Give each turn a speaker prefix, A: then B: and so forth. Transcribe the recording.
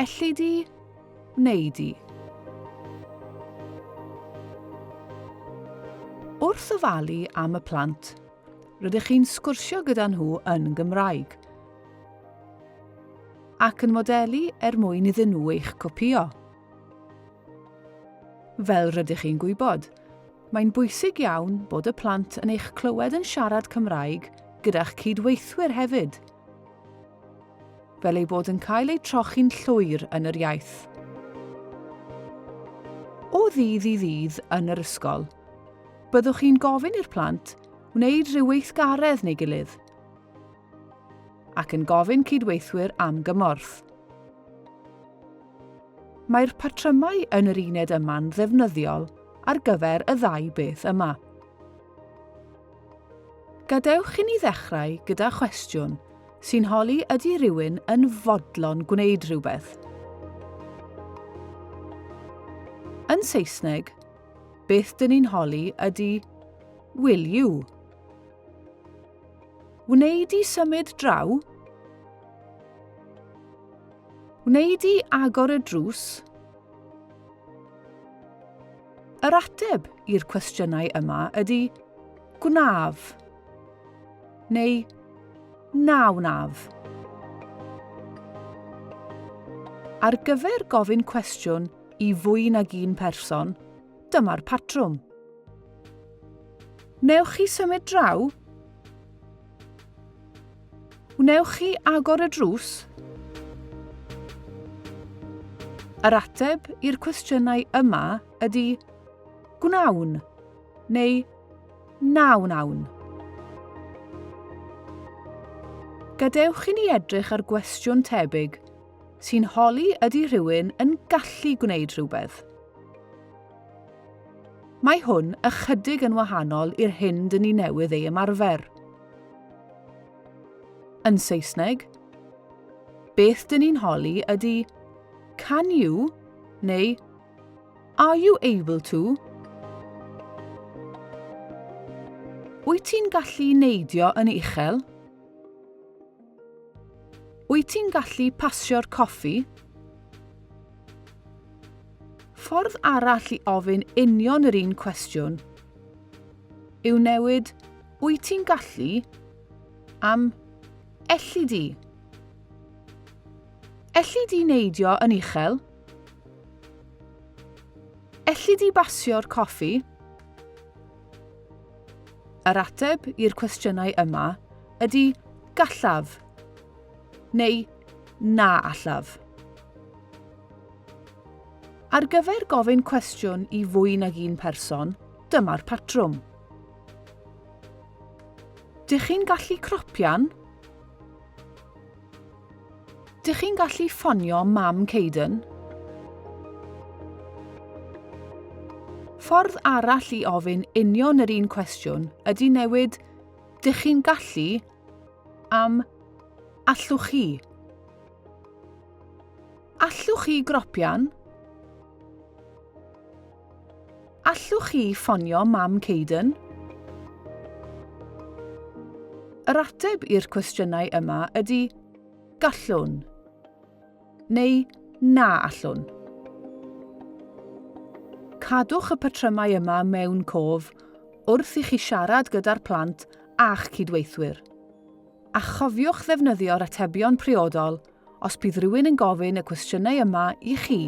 A: elli di, neu di. Wrth ofalu am y plant, rydych chi'n sgwrsio gyda nhw yn Gymraeg, ac yn modelu mwyn iddyn nhw eich copïo. Fel rydych chi'n gwybod, mae'n bwysig iawn bod y plant yn eich clywed yn siarad Cymraeg gyda'ch cydweithwyr hefyd, fel ei bod yn cael ei trochi'n llwyr yn yr iaith. O ddydd i ddydd yn yr ysgol, byddwch chi'n gofyn i'r plant wneud rhyw weithgaredd neu gilydd, ac yn gofyn cydweithwyr am gymorth. Mae'r patrymau yn yr uned yma'n ddefnyddiol ar gyfer y ddau beth yma. Gadewch i ni ddechrau gyda chwestiwn sy'n holi ydy rhywun yn fodlon gwneud rhywbeth. Yn Saesneg, beth dyn ni'n holi ydy will you. Wneud i symud draw? Wneud i agor y drws? Yr ateb i'r cwestiynau yma ydy gwnaf neu na wnaf. Ar gyfer gofyn cwestiwn i fwy nag un person, dyma'r patrwm. Wnewch chi symud draw? Wnewch chi agor y drws? Yr ateb i'r cwestiynau yma ydy gwnawn neu na wnawn. Gadewch i ni edrych ar gwestiwn tebyg sy'n holi ydy rhywun yn gallu gwneud rhywbeth. Mae hwn ychydig yn wahanol i'r hyn dyn ni newydd ei ymarfer. Yn Saesneg, beth dyn ni'n holi ydy can you neu are you able to? Wyt ti'n gallu neidio yn uchel? Wyt ti'n gallu pasio'r coffi? Ffordd arall i ofyn union yr un cwestiwn yw newid wyt ti'n gallu am elli di. Elli di neidio yn uchel? Elli di basio'r coffi? Yr ateb i'r cwestiynau yma ydy gallaf neu na allaf. Ar gyfer gofyn cwestiwn i fwy nag un person, dyma'r patrwm. Dych chi'n gallu cropian? Dych chi'n gallu ffonio mam Caden? Ffordd arall i ofyn union yr un cwestiwn ydy newid dych chi'n gallu am allwch chi. Allwch chi gropian? Allwch chi ffonio mam Caden? Yr ateb i'r cwestiynau yma ydy gallwn neu na allwn. Cadwch y patrymau yma mewn cof wrth i chi siarad gyda'r plant a'ch cydweithwyr. A chofiwch ddefnyddio'r atebion priodol os bydd rhywun yn gofyn y cwestiynau yma i chi.